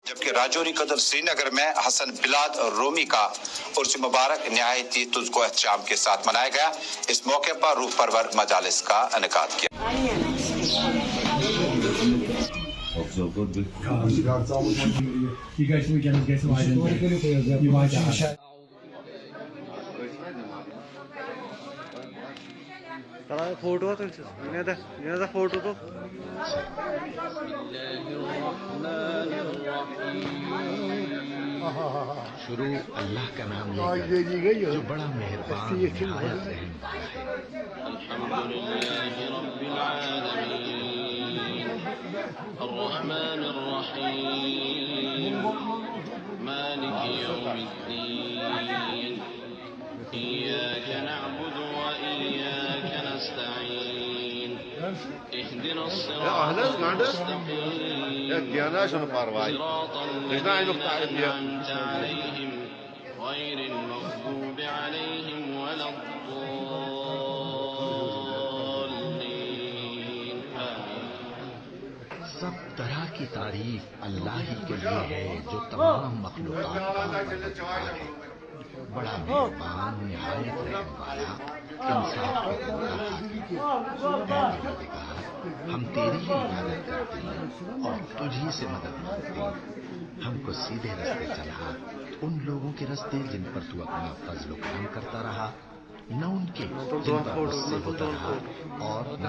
जबकि राजौरी कदर श्रीनगर में हसन बिलाद रोमी का उर्स मुबारक नहायती तुझको एहतराम के साथ मनाया गया। इस मौके पर रूह परवर मजालिस का इनेकाद किया। फोटो तो फोटो तो शुरू अल्लाह का नाम लेकर जो बड़ा मेहरबान निहायत रहम غير المغضوب عليهم ولا الضالين सब तरह की तारीफ अल्लाह ही के लिए है जो तमाम मखलूक़ात का मददगार है। बड़ा मेहरबान निहायत रहम वाला इंसाफ करने वाला परवरदिगार, हम तेरी ही इबादत करते हैं और तुझी से मदद मांगते हैं। हमको सीधे रास्ते चला, उन लोगों के रास्ते जिन पर तू अपना फजल व करम करता रहा, न उनके जिन पर गुस्से होता रहा और न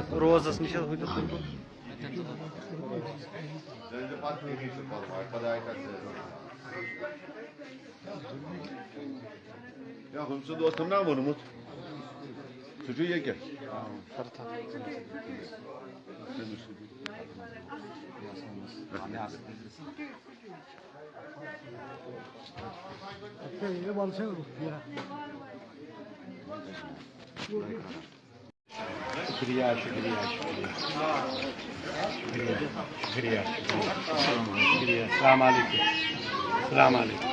Ya hımsı dostum ne bunu mut? Çocuğu ye gel. शुक्रिया शुक्रिया शुक्रिया शुक्रिया शुक्रिया अस्सलाम वालेकुम अस्सलाम वालेकुम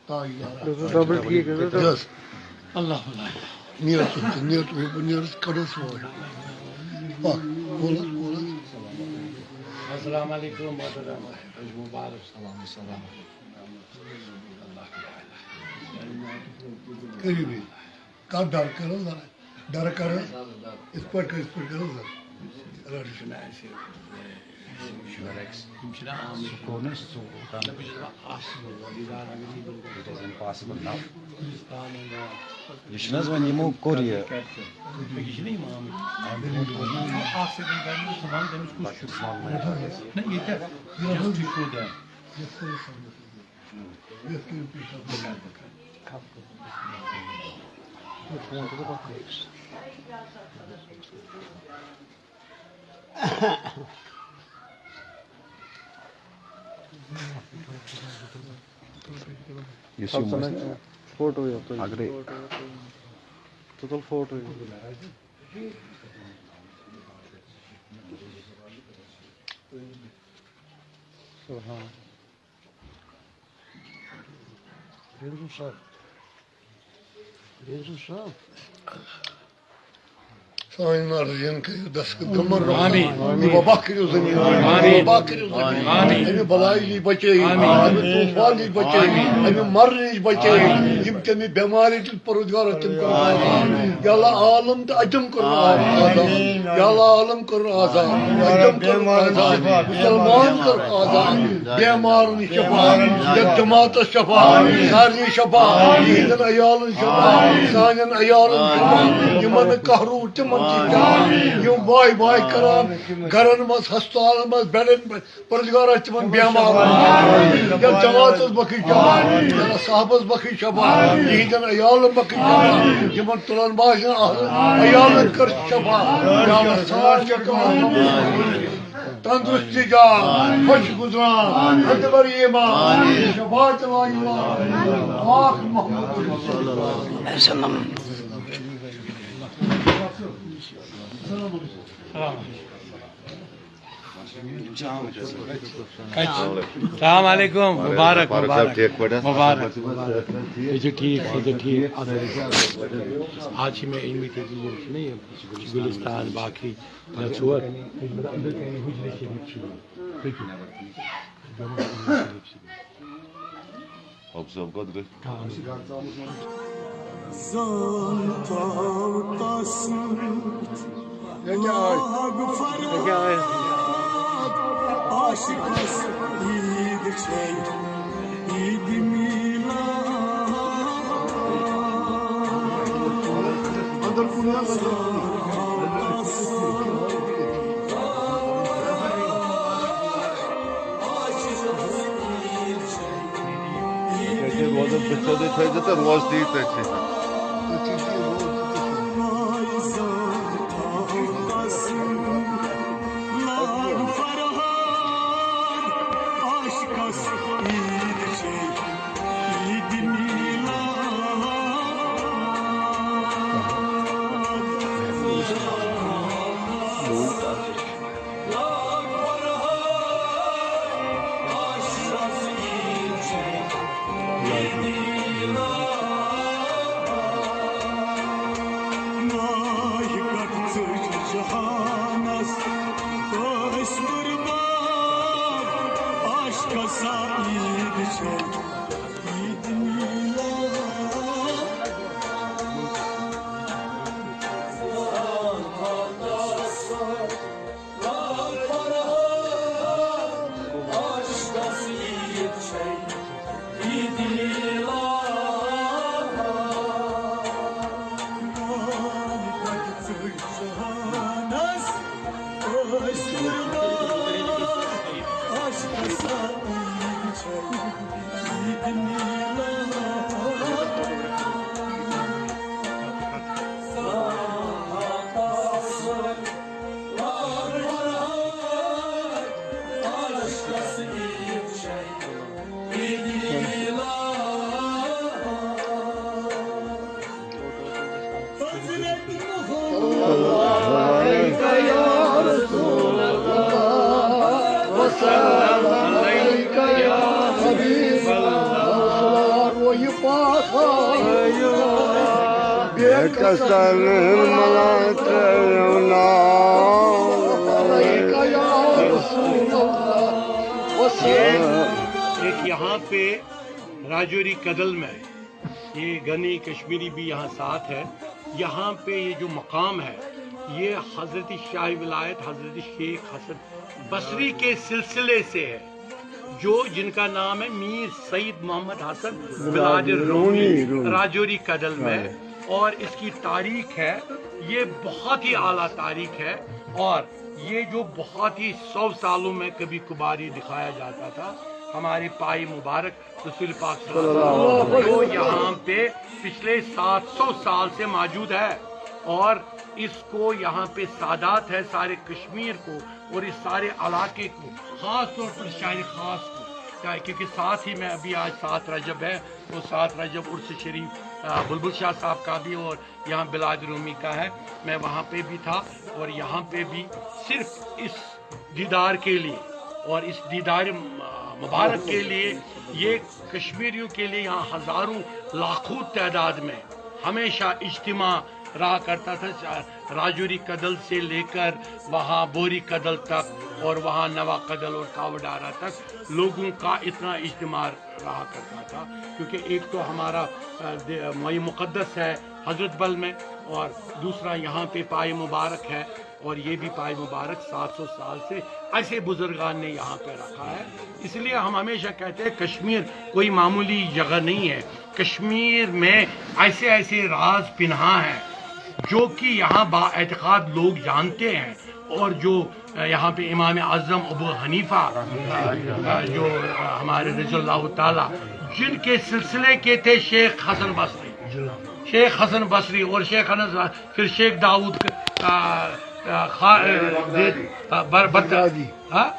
डबल ठीक है Allah niyet etti, niyet karısı var. Bak, ola. अस्सलाम वालेकुम मोहतरम मुबारक सलाम सलाम Karibi. Kar dar karırlar. Dar karır. İspar karırlar. Еще название ему Корея. Photo या तो अगरे तो फोटो हाँ Sayın Arıcı'nın kıyıdası kıdımır rahmi. Babak kırıyorsun ya. Babak kırıyorsun ya. Emi balayı bacayı. Emi tufanı bacayı. Emi marrı bacayı. Yimtemi bemari til parudgar atım kurban. Yalla alımda acım kurban. Yalla alım kurban azam. Acım kurban azam. Müslüman kurban azam. Bemarın şefa. Cemaat şefa. Sarı şefa. Yiğidin ayalın şefa. Sanin ayalın şefa. Yımanı kahru tımın Yum bay karan, garanımız, hastalanımız, benim parızgar açımın biyamar. Ya cemaatız bakışama, ya sahabız bakışama, yiğiden ayalın bakışama, yıman tulan başına ayalın karışama, ya sağır çakama. तंदुरुस्ती का खुश गुजरान अकबर ईमान शफाअत ईमान आख मोहम्मद सलाम अलैकुम मुबारक मुबारक ठीक पड़ा मुबारक ये जो ठीक आज ही में इनमें के नहीं है गुलिस्तान बाकी नचुअर Observe God good. रोज तीर्थ अच्छे एक यहाँ पे राजौरी कदल में ये गनी कश्मीरी भी यहाँ साथ है। यहाँ पे ये जो मकाम है ये हजरत शाही विलायत हजरत शेख हसन बसरी के सिलसिले से है, जो जिनका नाम है मीर सईद मोहम्मद हसन बिलाद रूमी राजौरी कदल में। और इसकी तारीख है, ये बहुत ही आला तारीख है। और ये जो बहुत ही 100 सालों में कभी कुबारी दिखाया जाता था, हमारी पाई मुबारक रसूल पाक जो यहाँ पे पिछले 700 साल से मौजूद है। और इसको यहाँ पे सादात है सारे कश्मीर को और इस सारे इलाके को, खास तौर पर शायर खास को क्योंकि साथ ही मैं अभी आज 7 रजब है, तो 7 रजब उर्स शरीफ बुलबुल शाह साहब का भी और यहाँ बिलाद रूमी का है, मैं वहाँ पे भी था। और यहाँ पे भी सिर्फ इस दीदार के लिए और इस दीदार मुबारक के लिए, ये कश्मीरियों के लिए यहाँ हज़ारों लाखों तादाद में हमेशा इज्तिमा रहा करता था। राजौरी कदल से लेकर वहाँ बोरी कदल तक और वहाँ नवा कदल और कावडारा तक लोगों का इतना इज्तिमा रहा करता था, क्योंकि एक तो हमारा मई मुक़द्दस है हज़रत बल में, और दूसरा यहाँ पे पाए मुबारक है, और ये भी पाए मुबारक 700 साल से ऐसे बुजुर्गान ने यहाँ पे रखा है। इसलिए हम हमेशा कहते हैं कश्मीर कोई मामूली जगह नहीं है, कश्मीर में ऐसे ऐसे राज पिन्हा हैं जो कि यहाँ बाएतिकाद लोग जानते हैं, और जो यहाँ पे इमाम आज़म अबू हनीफा जो हमारे रज़ियल्लाहु ताला जिनके सिलसिले के थे शेख हसन बसरी और शेख अनस, फिर शेख दाऊद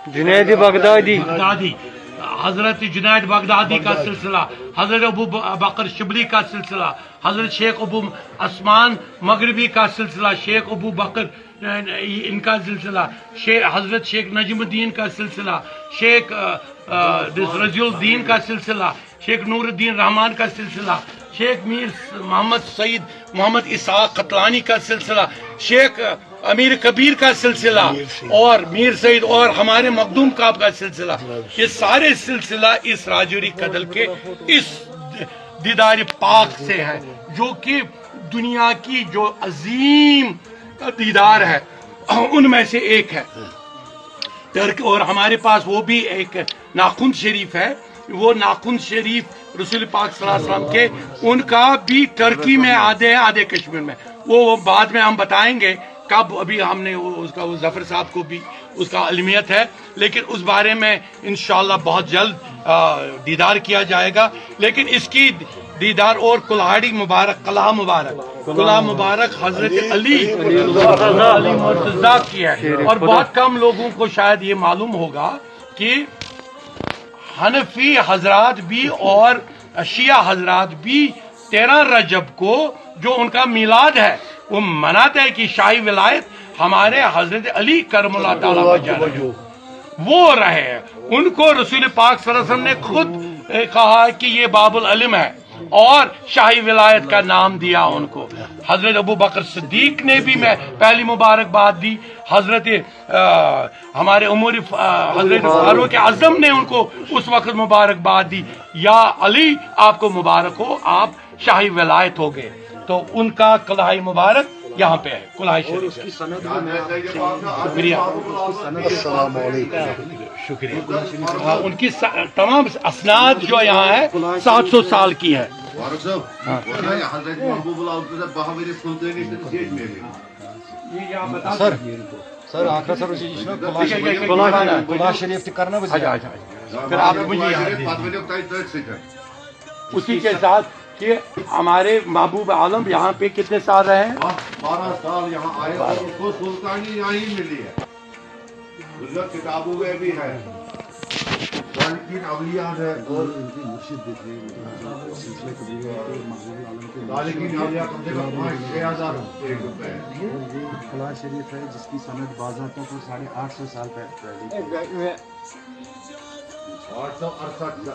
जुनैद बगदादी, हजरत जुनैद बगदादी का सिलसिला, हजरत अबू बकर शिबली का सिलसिला, हजरत शेख अबू अस्मान मगरबी का सिलसिला, शेख अबू बकर इनका सिलसिला, हजरत शेख नजमुद्दीन का सिलसिला, शेख रज़ियुद्दीन का सिलसिला, शेख नूरुद्दीन रहमान का सिलसिला, शेख मीर मोहम्मद सईद मोहम्मद इसाक कतलानी का सिलसिला, शेख अमीर कबीर का सिलसिला, और मीर सईद और हमारे मखदूम काब का सिलसिला, ये सारे सिलसिला इस राजौरी कदल के इस दीदार पाक से है, जो कि दुनिया की जो अजीम दीदार है उनमें से एक है। और हमारे पास वो भी एक नाखून शरीफ है, वो नाखून शरीफ रसूल पाक सल्लल्लाहु अलैहि वसल्लम के, उनका भी टर्की में आधे आधे कश्मीर में, वो बाद में हम बताएंगे कब, अभी हमने उसका वो जफर साहब को भी उसका अलमियत है, लेकिन उस बारे में इंशाअल्लाह बहुत जल्द दीदार किया जाएगा। लेकिन इसकी दीदार और कुल्हाड़ी मुबारक, कुल्हा मुबारक हजरत अली मुर्तज़ा की है, और बहुत कम लोगों को शायद ये मालूम होगा कि हनफी हजरात भी और शिया हजरात भी 13 रजब को जो उनका मिलाद है वो मनाते हैं कि शाही विलायत हमारे हजरत अली करमुल्लाह ताला वजह वो रहे हैं। उनको रसूल पाक सल्लल्लाहु अलैहि वसल्लम ने खुद कहा कि ये बाबुल इल्म है, और शाही विलायत का नाम दिया उनको। हजरत अबू बकर सिद्दीक ने भी मैं पहली मुबारकबाद दी, हजरत हमारे उमर हजरत फारूक आजम ने उनको उस वक्त मुबारकबाद दी, या अली आपको मुबारक हो, आप शाही विलायत हो गए। तो उनका कलाई मुबारक यहाँ पे है, कुल्हा शरीफ। शुक्रिया, शुक्रिया। उनकी तमाम असनाद जो यहाँ है 700 साल की है। सर आखिर सर कुल्हा शरीफ करना फिर आप मुझे उसी के साथ कि हमारे महबूब आलम यहाँ पे कितने साल रहे हैं? 12 साल यहाँ आए, और उसको सुल्तानी यहाँ ही मिली है, किताबों में भी है, अवलिया है, और कुल्हा शरीफ है जिसकी सनद बाज़ाब्ता तो 850 साल पहले। 868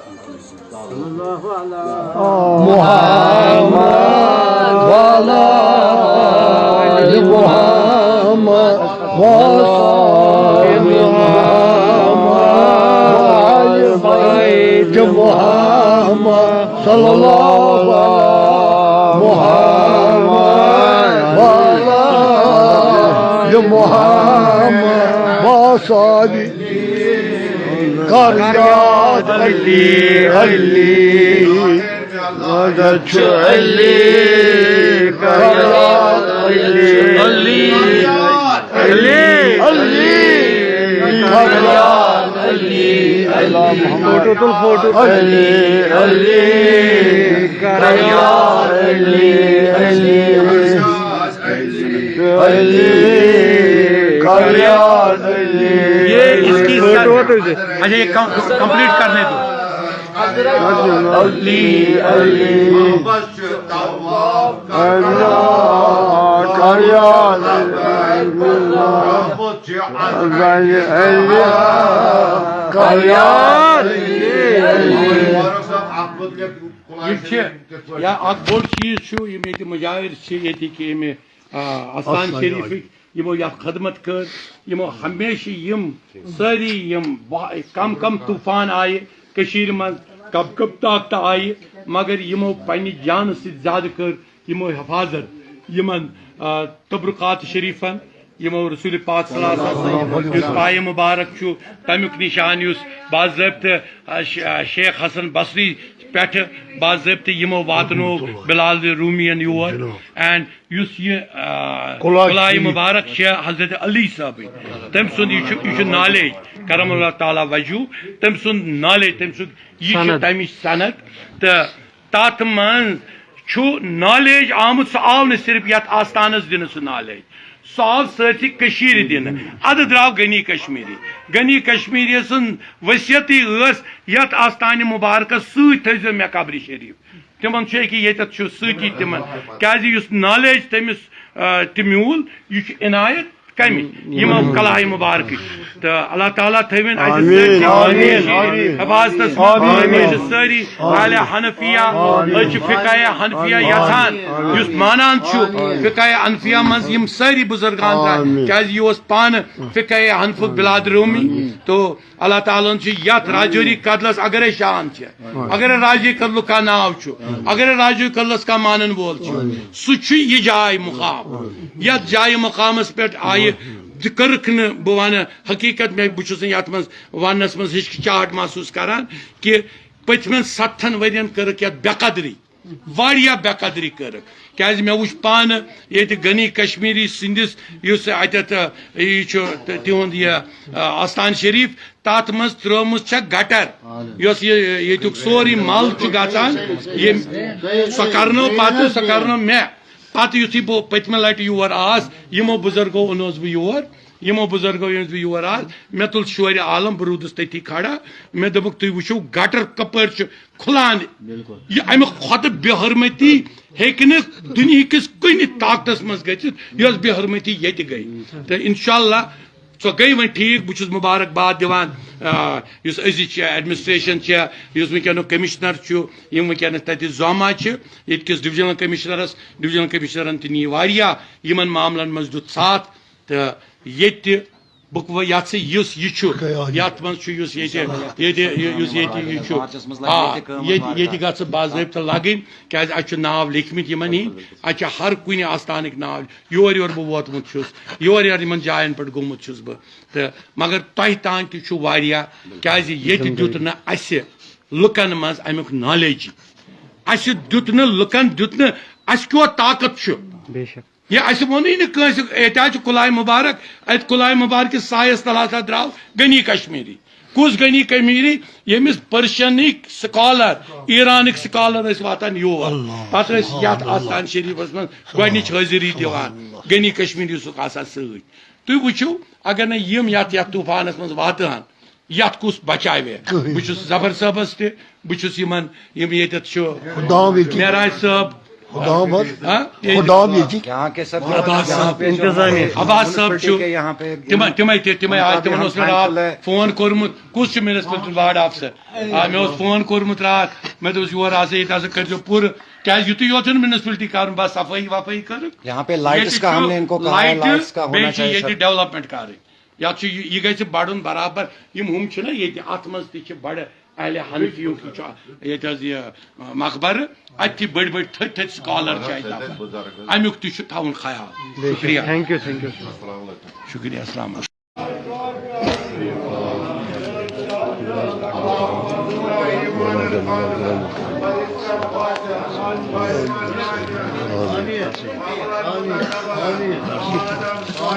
Karyat Ali Ali Karyat Ali Karyat Ali Ali Ali Ali Karyat Ali Ali photo Ali Ali Karyat Ali Ali ये इसकी अच्छा ये कंप्लीट करने दो। या अख बोड़ चीज ये मुजाहिर कि आस्थान शरीफ यमो या खदमत कर यमो हमेशा यम सारी यम कम कम तूफान आए कशीर मज कब कब ताकत आए मगर यमो पन्नी जान से ज्यादा कर यमो हिफाजत यमन तबरुकात शरीफन यमो रसूल पाक सल्लल्लाहु अलैहि वसल्लम पाए मुबारक छु तमुक निशान बाज़ाब्त शेख हसन बसरी पे बाज़ाब्त यमो वातनो बिलाल रूमियन योर एंड युस ये कुलाए मुबारक हजरत अली साहब तम सुन यह नॉलेज करम अल्लाह ताला वजू तम सुन नॉलेज तम सुन यह तमिच सनद तो तथ मन नॉलेज आमुत सह आव न सिर्फ यथ आस्थानस दिन सह नॉलेज सह आव साथी कशीर दिन अद द्राव गनी कश्मीरी सुन वसीयती यथ आस्थान मुबारक सत मे कब्र शरीफ तिमन ये सती तिमन क्या नॉलेज तमिस म्यूल यह इनायत कम यमो कलाए मुबारक तो अल्लाह ताला थविन हिफाजत सारी आले हनफिया फिकाए हनफिया यथान मानान फिकाए हनफिया मज यम सारी बुजुर्गान क्या पान फिकाए हनफुक बिलाद रूमी तो अल्लाह ताला यथ राजौरी कदलस अगर शान अगर राजौरी कदल का नाव अगर राजौरी कदलस का मानन वोल सह यह जाय मुकाम यथ जाय मुकामस पे आय कर्क न बह वन हकीकत में बहुत ये मज वनस मज हिचकिचाहट महसूस करान कि पतम 7 वरियन कर्क बेकदरी वारिया बेकदरी कर्क क्या मे वो पान ये गनी कश्मीरी सिंदिस अत तिहुंद यह आस्थान शरीफ तथ मज त्रुम गटर ये सोरी मल गान सह करनो पत सह करनो मे पत यु बह पतम लट योर आस यमो बुजुर्गो ओनस बह योर यमो बुजुर्गो बह योर आज मे तुल शोर आलम बह रूदस तथी खड़ा मे दोपुक तुम वो गटर कपर खुलान यह अमे खुद बेहरमती हेकि दुनिया किस कुन ताकतस मज गस बेहरमती ये गई तो इंशाअल्लाह सो गई वन ठीक बहुत मुबारकबाद दिवान अजिच एडमिनिस्ट्रेशन वनक कमिश्नर वनस तत जोमा ये डिविजनल कमिश्नरन नी वारिया मामलन मज दुत साथ तो ये बुक यह बाज़ाब्त लगन क्या नाव लिखमित अ हर कुन आस्थान नाव योर बह वोतमुत योर जायन पे गोमुत बह तो मगर तह तान तह क्या दुत न लुकन मज अमुक नॉलेज अस दुत न लुकन दुत न अस क्यों ताकत ये वोन ये कुलाए मुबारक अत कुलाए मुबारक सायस तल द्राव गनी कश्मीरी कुस गनी कश्मीरी यमिस पर्शियनिक स्कॉलर ईरानिक स्कॉलर वातान योर पे आस्थान शरीफस मज गोनिच हाजिरी दिवान गनी कश्मीरी सत वो अगर न यम यथ तूफानस मज वातान यथ कुस बचावे बहुत जफर सबस मेराज साहब अब्बास साहब तिम रात फोन कोर्मुत कुछ म्यूनिसिपल वार्ड अफसर मे फोन कोर्मुत रात मे योर कर पूर क्या युत योत म्यूनिसिपलिटी कर बस सफाई वफाई कर यहाँ पे लाइट्स का हमने इनको कहा है लाइट्स का होना चाहिए सर डेवलपमेंट कर यह गई बढ़न बराबर हम अत मज त बड़ अहले हनफियों की मकबर अत बड़ बड़ थथ स्कॉलर अमुक तवन ख्याल शुक्रिया थैंक यू शुक्रिया अस्सलाम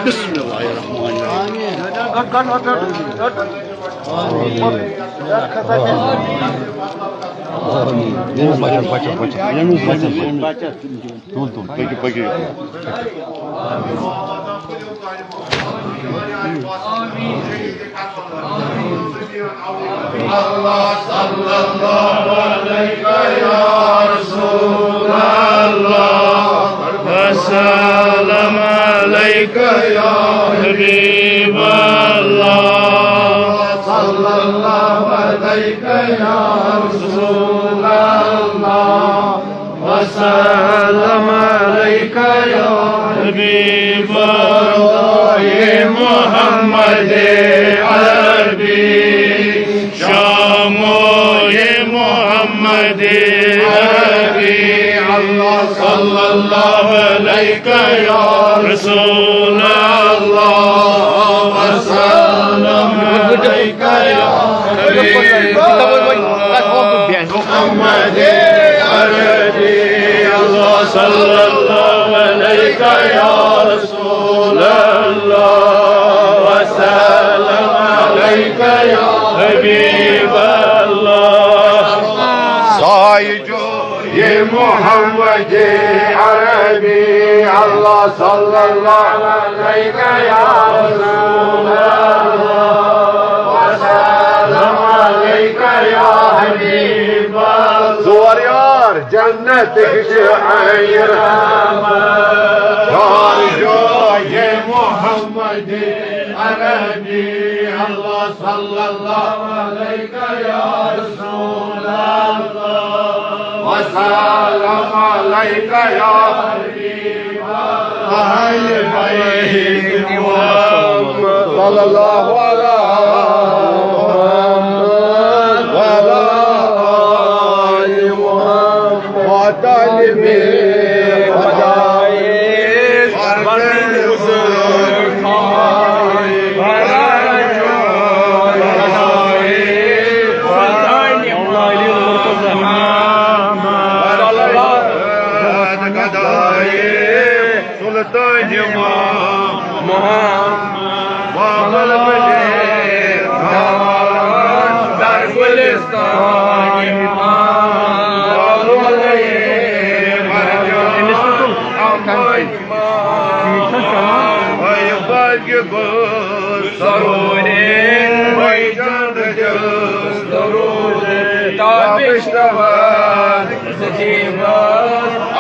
बिस्मिल्लाहिर्रहमानिर्रहीम Allah sallallahu aleyke ya Resulallah ve selam aleyke ya Habiballah sallallahu aleyke ya Resulallah ve selam aleyke ya Habiballah ye Muhammed-i Arabi Şamo ye Muhammed-i Arabi Allah sallallahu aleyke ya Resulallah ve selam aleyke ya Muhammed-i Arabi Allah sallallahu aleyke ya Resulallah ve selam aleyke ya Habiballah Sahicu ye Muhammed-i Arabi Allah sallallahu aleyke ya Resulallah ve selam aleyke ya Habiballah Zuvar yar cennet-i ayırama Sahicu ye Muhammed-i Arabi Allah sallallahu aleyke ya Resulallah ve selam aleyke ya Habiballah Ahl-i Beyt Muhammed sallallahu aleyhi ve ali Muhammed ve talibi fadaiz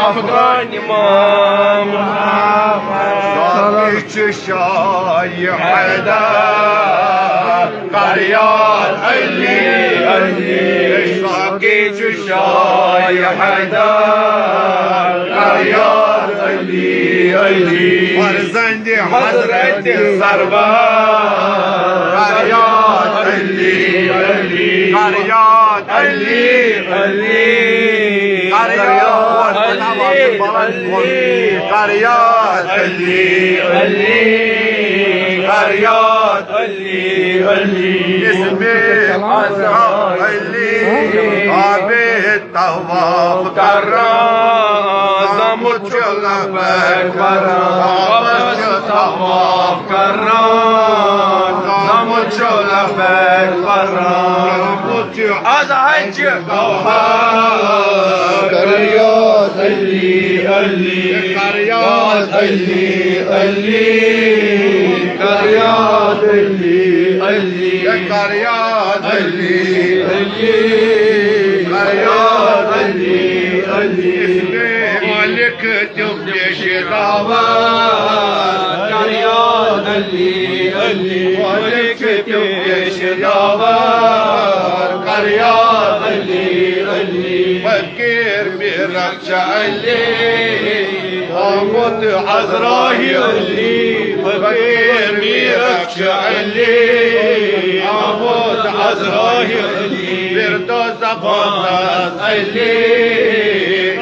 Afgan imam Muhammed Şahi Haydar Qaryar Ali Şaki Şahi Haydar Qaryar Ali Farzandi Hazreti Sarvar Qaryar Ali Qaryar Ali Qaryat Ali ismi Azam Ali Abid tavaf karram Zamutçula bekvaram tavaf karram Zamutçula bekvaram Az haccı Qaryat Ali Qaryat Ali Qaryat Ali Qaryat Ali Qaryat Ali Malik tübbeş davar Qaryat Ali Malik tübbeş davar Qaryat Ali Fakir bir rakça Ali Amut Azrahi Ali Fakir bir rakça Ali Amut Azrahi Ali Bir doza bozaz Ali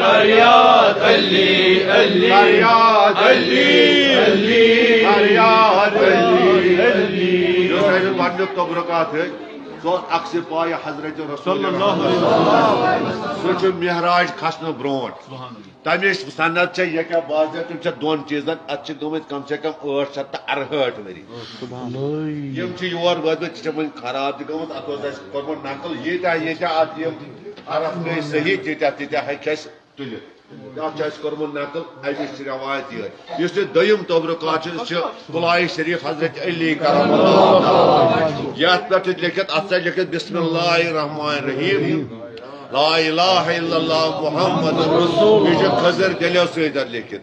Qaryat Ali Qaryat Ali Qaryat Ali Yusuf Banduk Tobrakat है सो अक्स पाय हजरत रसूल सो Mehraj खसन brought तमिश सनद यह क्या बात तुम दोन चीजन अत गमत कम से कम 868 वरी योर वो खराब गमत अत कोर्मुत नकल ये अरफ गई सही तीत्या हेस तुल कर्मुत नकल अमिश रवायत ये दयम तबरुकात कुलाए शरीफ हजरत अली ये लिखित अत लिखित बिस्मिल्लाहिर्रहमानिर्रहीम ला इलाहा इल्लल्लाह मुहम्मदुर रसूल यह खजर दिलो सत लिखित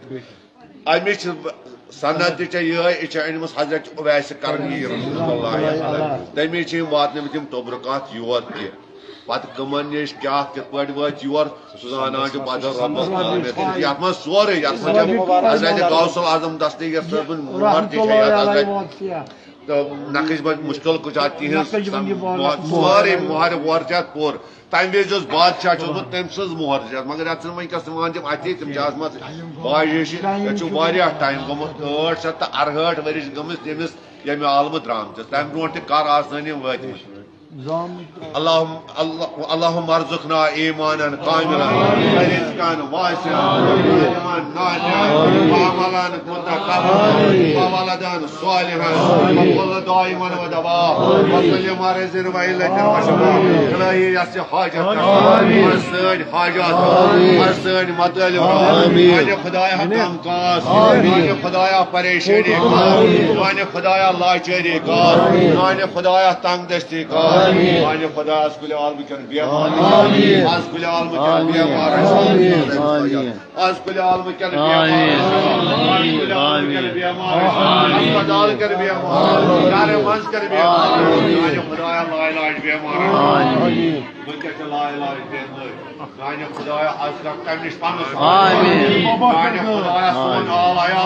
अमिश सनद यह अनमस हजरत उवैस करनी तमे वात तबरुकात योर तह पत कमन नश क्या कत वत योर सुजाना पद रबस ये सोरे हजरत गौसल आजम दस्तगीर सबन मोहर तो नकश मुश्किल कुछ सोरे मोहर वरजत पोर तम वज बादशाह तम सज मोहर मगर अत वनकस तम अति तम बाजिश टाइम गोमुत 868 वरिश गमिस तमिस यमे आलम द्रामत तम ब्रो कर आसन वत अल्लाहुम्मा अर्जुकना ईमानन कामिलन रिज़्क़न वासिअन इल्मन नाफ़िअन व अमलन मुतक़ब्बलन व वलदन सालिहन व कुल्ल दाइमन व दवा व कुल्ल मरीज़िन व इल्लतिन व शिफ़ा इलाही यस हाजत हर सन हाजत हर सन मतलब माने खुदाया हम कास माने खुदाया परेशानी माने खुदाया लाचारी कास माने खुदाया तंग दस्ती कास माने खुदा अस्कुल आलम कर बेमार अस्कुल आलम कर बेमार अस्कुल आलम कर बेमार अस्पताल कर बेमार यारे मंस कर बेमार माने खुदाया ला इलाज बेमार बुके ला इलाज बेमार माने खुदाया अस्का कमिश पानो आमीन माने खुदाया सोना आया